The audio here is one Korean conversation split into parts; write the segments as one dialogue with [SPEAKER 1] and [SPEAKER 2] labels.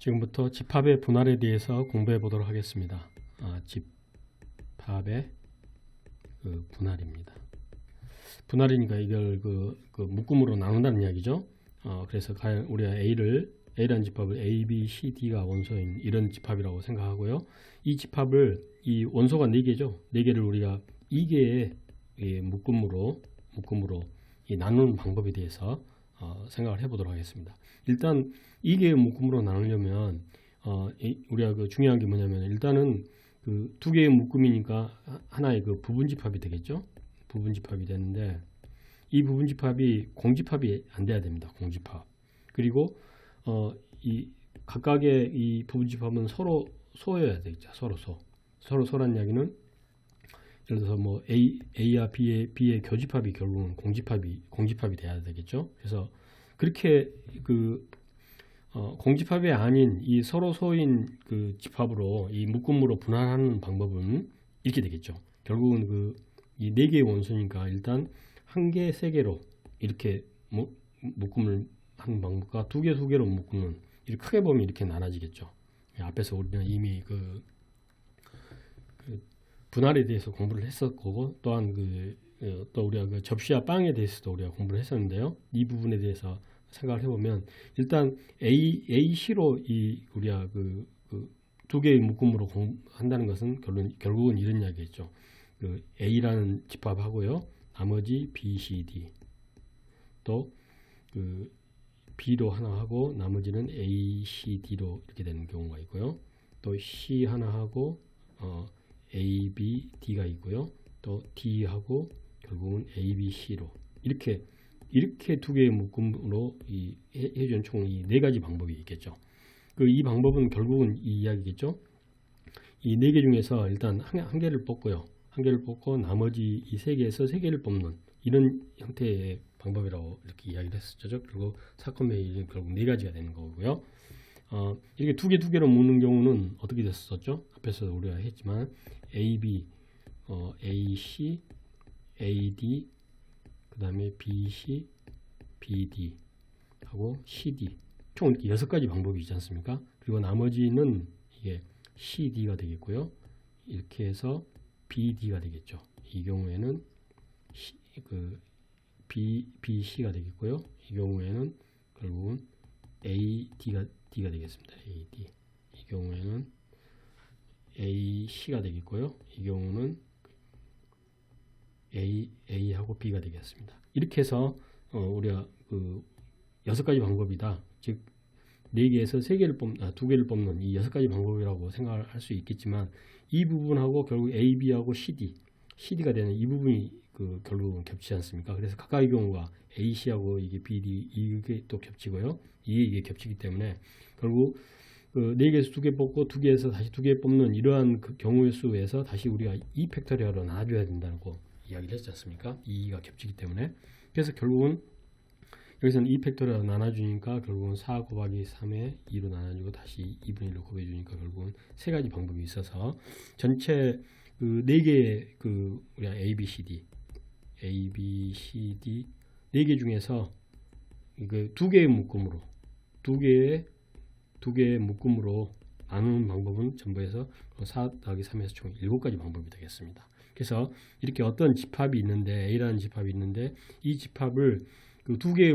[SPEAKER 1] 지금부터 집합의 분할에 대해서 공부해 보도록 하겠습니다. 집합의 분할입니다. 분할이니까 이걸 묶음으로 나눈다는 이야기죠. 그래서 우리가 A라는 집합을 A, B, C, D가 원소인 이런 집합이라고 생각하고요. 이 집합을 이 원소가 4개죠. 4개를 우리가 2개의 묶음으로 나누는 방법에 대해서 생각을 해보도록 하겠습니다. 일단 2개의 묶음으로 나누려면 우리가 중요한 게 뭐냐면 일단은 2개의 묶음이니까 하나의 부분집합이 되겠죠. 부분집합이 되는데 이 부분집합이 공집합이 안 돼야 됩니다. 공집합. 그리고 이 각각의 이 부분집합은 서로 소여야 되겠죠. 서로 소란 이야기는 예를 들어서 뭐 A와 B의 교집합이 결국은 공집합이 돼야 되겠죠. 그래서 그렇게 공집합이 아닌 이 서로 소인 집합으로 이 묶음으로 분할하는 방법은 이렇게 되겠죠. 결국은 이 4개의 원소니까 일단 1개, 3개로 이렇게 묶음을 하는 방법과 2개로 묶으면 이렇게 크게 보면 이렇게 나눠지겠죠. 앞에서 우리는 이미 분할에 대해서 공부를 했었고 또한 또 우리가 접시와 빵에 대해서도 우리가 공부를 했었는데요. 이 부분에 대해서 생각을 해보면 일단 AC로 우리가 2개의 묶음으로 한다는 것은 결국은 이런 이야기겠죠. A라는 집합하고요. 나머지 B, C, D 또 B로 하나 하고 나머지는 A, C, D로 이렇게 되는 경우가 있고요. 또 C 하나 하고 A, B, D가 있고요. 또 D하고 결국은 A, B, C로 이렇게 2개의 묶음으로 해준 총 이 4가지 방법이 있겠죠. 이 방법은 결국은 이 이야기겠죠. 이 4개 중에서 일단 한 개를 뽑고요. 한 개를 뽑고 나머지 이 3개에서 3개를 뽑는 이런 형태의 방법이라고 이렇게 이야기를 했었죠. 그리고 사건 매일은 결국 4가지가 되는 거고요. 이렇게 2개로 묶는 경우는 어떻게 됐었죠? 앞에서 우리가 했지만 AB, AC, AD, 그 다음에 BC, BD 하고 CD 총 이렇게 6가지 방법이 있지 않습니까? 그리고 나머지는 이게 CD가 되겠고요. 이렇게 해서 BD가 되겠죠. 이 경우에는 BC가 되겠고요. 이 경우에는 결국은 D가 되겠습니다. AD. 이 경우에는 AC가 되겠고요. 이 경우는 A하고 B가 되겠습니다. 이렇게 해서 우리가 6가지 방법이다. 즉 4개에서 2개를 뽑는 이 6가지 방법이라고 생각을 할 수 있겠지만 이 부분하고 결국 A, B하고 CD가 되는 이 부분이 결국은 겹치지 않습니까? 그래서 각각의 경우가 AC하고 이게 BD 이게 또 겹치고요. 이게 겹치기 때문에 결국 4개에서 2개 뽑고 2개에서 다시 2개 뽑는 이러한 경우의 수에서 다시 우리가 2팩토리얼로 나눠줘야 된다고 이야기를 했지 않습니까? 2가 겹치기 때문에. 그래서 결국은 여기서는 2팩토리얼로 나눠주니까 결국은 4 곱하기 3에 2로 나눠주고 다시 2분의 1로 곱해주니까 결국은 3가지 방법이 있어서 전체 4개의 우리가 A, B, C, D 4개 중에서 2개의 묶음으로 2개의 묶음으로 나누는 방법은 전부에서 4 더하기 3에서 총 7가지 방법이 되겠습니다. 그래서 이렇게 어떤 집합이 있는데 A라는 집합이 있는데 이 집합을 2개의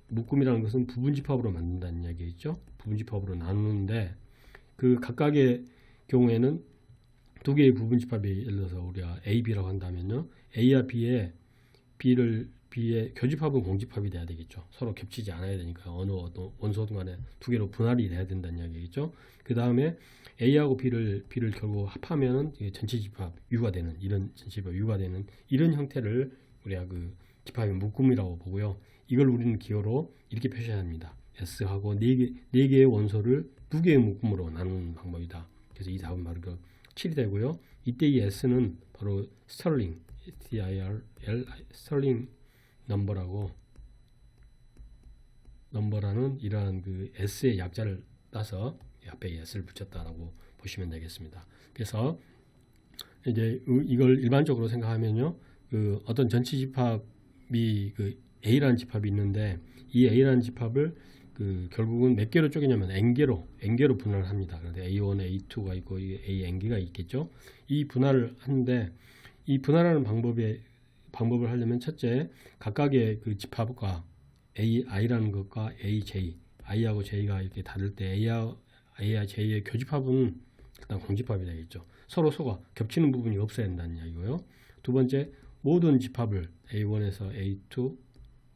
[SPEAKER 1] 묶음이라는 것은 부분집합으로 만든다는 이야기겠죠. 부분집합으로 나누는데 각각의 경우에는 2개의 부분집합이 예를 들어서 우리가 A, B라고 한다면요. A와 B의 교집합은 공집합이 돼야 되겠죠. 서로 겹치지 않아야 되니까 어느 원소든 간에 2개로 분할이 돼야 된다는 이야기겠죠. 그 다음에 A하고 B를 결국 합하면 전체 집합 U가 되는 이런 형태를 우리가 집합의 묶음이라고 보고요. 이걸 우리는 기호로 이렇게 표시해야 합니다. S하고 4개의 원소를 2개의 묶음으로 나누는 방법이다. 그래서 이 답은 바로 7이 되고요. 이때 이 S는 바로 스털링 넘버라는 이러한 S의 약자를 따서 앞에 S를 붙였다라고 보시면 되겠습니다. 그래서 이제 이걸 일반적으로 생각하면요. 어떤 전체 집합이 A라는 집합이 있는데 이 A라는 집합을 그 결국은 몇 개로 쪼개냐면 n개로 분할을 합니다. 그런데 A1, A2가 있고 AN개가 있겠죠. 이 분할을 하는데 이 분할하는 방법을 하려면 첫째 각각의 그 집합과 I라는 것과 AJ, I하고 J가 이렇게 다를 때 A와 J의 교집합은 일단 공집합이 되겠죠. 서로 소가 겹치는 부분이 없어야 된다는 이야기고요. 두 번째, 모든 집합을 A1에서 A2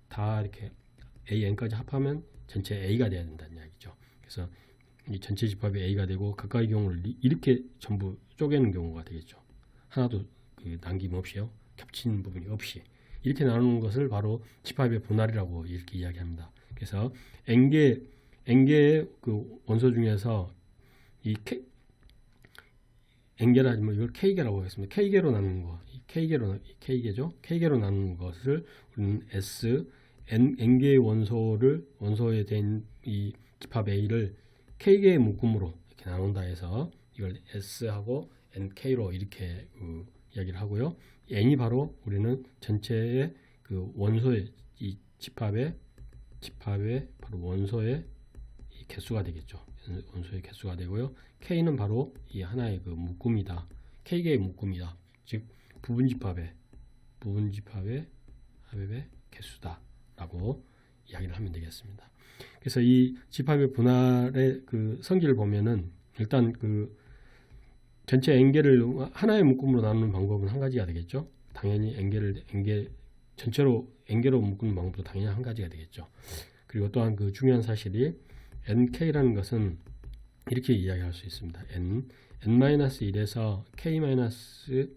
[SPEAKER 1] 다 이렇게 AN까지 합하면 전체 A가 돼야 된다는 이야기죠. 그래서 이 전체 집합이 A가 되고 각각의 경우를 이렇게 전부 쪼개는 경우가 되겠죠. 하나도 그 남김없이요. 겹치는 부분이 없이 이렇게 나누는 것을 바로 집합의 분할이라고 이렇게 이야기합니다. 그래서 n개의 그 원소 중에서 이 n개라 하지만 이걸 k개라고 하겠습니다. k개로 나누는 거, k개죠. k개로 나누는 것을 우리는 n개의 원소에 된 이 집합 A를 k개의 묶음으로 이렇게 나눈다 해서 이걸 S하고 nk로 이렇게 이야기를 하고요. n이 바로 우리는 전체의 그 원소의 이 집합의 바로 원소의 이 개수가 되겠죠. 원소의 개수가 되고요. k는 바로 이 하나의 그 묶음이다. k개의 묶음이다. 즉 부분집합의 개수다라고 이야기를 하면 되겠습니다. 그래서 이 집합의 분할의 그 성질을 보면은 일단 그 전체 n개를 하나의 묶음으로 나누는 방법은 한 가지가 되겠죠. 당연히 전체로 n개로 묶는 방법도 당연히 한 가지가 되겠죠. 그리고 또한 그 중요한 사실이 nk라는 것은 이렇게 이야기할 수 있습니다. n-1에서 k-1을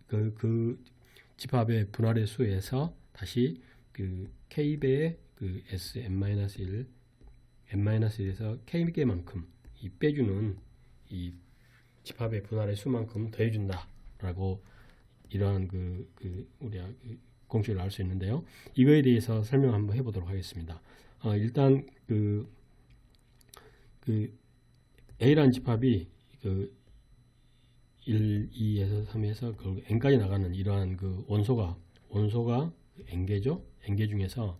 [SPEAKER 1] 그 집합의 분할의 수에서 다시 그 k배의 그 s n-1에서 k개만큼 이 빼주는 이 집합의 분할의 수만큼 더해준다라고 이러한 우리가 공식을 알 수 있는데요. 이거에 대해서 설명 한번 해보도록 하겠습니다. 일단 그 A라는 집합이 그 1, 2에서 3에서 그 n까지 나가는 이러한 그 원소가 n개죠. n개 중에서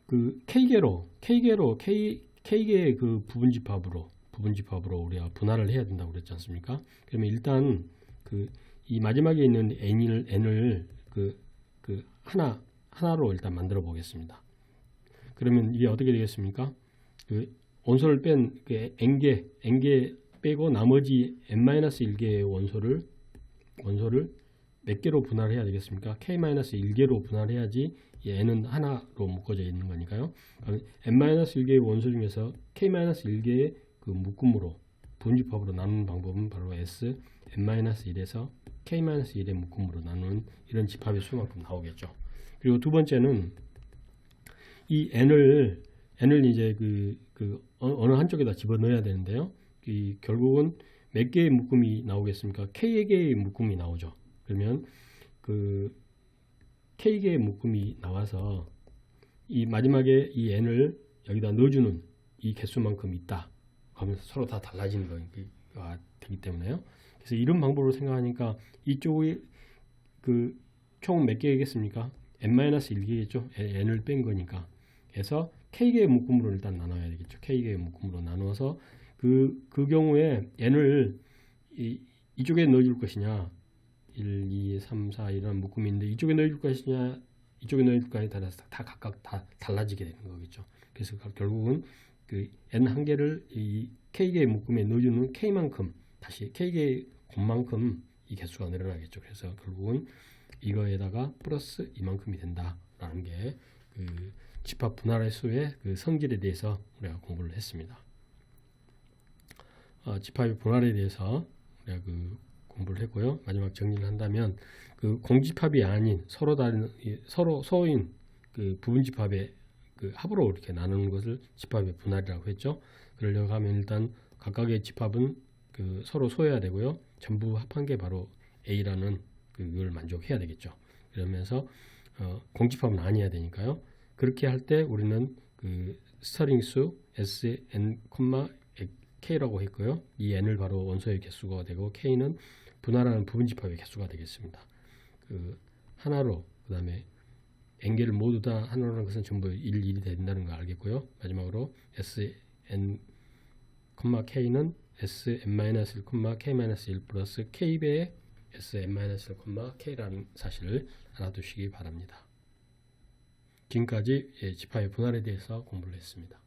[SPEAKER 1] 그 k개의 그 부분집합으로 우리가 분할을 해야 된다고 그랬지 않습니까? 그러면 일단 이 마지막에 있는 n을 하나로 일단 만들어 보겠습니다. 그러면 이게 어떻게 되겠습니까? 그 원소를 뺀 그 n개 빼고 나머지 n-1개의 원소를 몇 개로 분할해야 되겠습니까? k-1개로 분할해야지 이 n은 하나로 묶어져 있는 거니까요. n-1개의 원소 중에서 k-1개의 그 묶음으로 분집합으로 나누는 방법은 바로 s n-1에서 k-1의 묶음으로 나누는 이런 집합의 수만큼 나오겠죠. 그리고 두 번째는 이 n을 이제 어느 한쪽에다 집어넣어야 되는데요. 이 결국은 몇 개의 묶음이 나오겠습니까? k개의 묶음이 나오죠. 그러면 그 k개의 묶음이 나와서 이 마지막에 이 n을 여기다 넣어주는 이 개수만큼 있다 하면서 서로 다 달라지는 거가 되기 때문에요. 그래서 이런 방법으로 생각하니까 이쪽이 그 총 몇 개겠습니까? n-1개겠죠. n을 뺀 거니까. 그래서 k개의 묶음으로 일단 나눠야 되겠죠. k개의 묶음으로 나누어서 그 경우에 n을 이쪽에 넣어줄 것이냐, 1, 2, 3, 4 이런 묶음인데 이쪽에 넣어줄 것이냐, 이쪽에 넣어줄 것이냐에 따라서 다 각각 다 달라지게 되는 거겠죠. 그래서 결국은 그 n 한 개를 이 k개의 묶음에 넣어주는 k만큼 다시 k개의 곱만큼 이 개수가 늘어나겠죠. 그래서 결국은 이거에다가 플러스 이만큼이 된다라는 게 그 집합 분할의 수의 그 성질에 대해서 우리가 공부를 했습니다. 집합의 분할에 대해서 우리가 그 공부를 했고요. 마지막 정리를 한다면 그 공집합이 아닌 서로 다른 소인 그 부분집합의 그 합으로 이렇게 나누는 것을 집합의 분할이라고 했죠. 그러려고 하면 일단 각각의 집합은 그 서로 소해야 되고요. 전부 합한 게 바로 A라는 그걸 만족해야 되겠죠. 그러면서 공집합은 아니어야 되니까요. 그렇게 할 때 우리는 그 스터링수 Sn, K라고 했고요. 이 n을 바로 원소의 개수가 되고 K는 분할하는 부분집합의 개수가 되겠습니다. 그 하나로 그다음에 n개를 모두 다 하나라는 것은 전부 1, 1이 된다는 걸 알겠고요. 마지막으로 sn, k는 sn-1, k-1 플러스 k배의 sn-1, k라는 사실을 알아두시기 바랍니다. 지금까지 지파의 분할에 대해서 공부를 했습니다.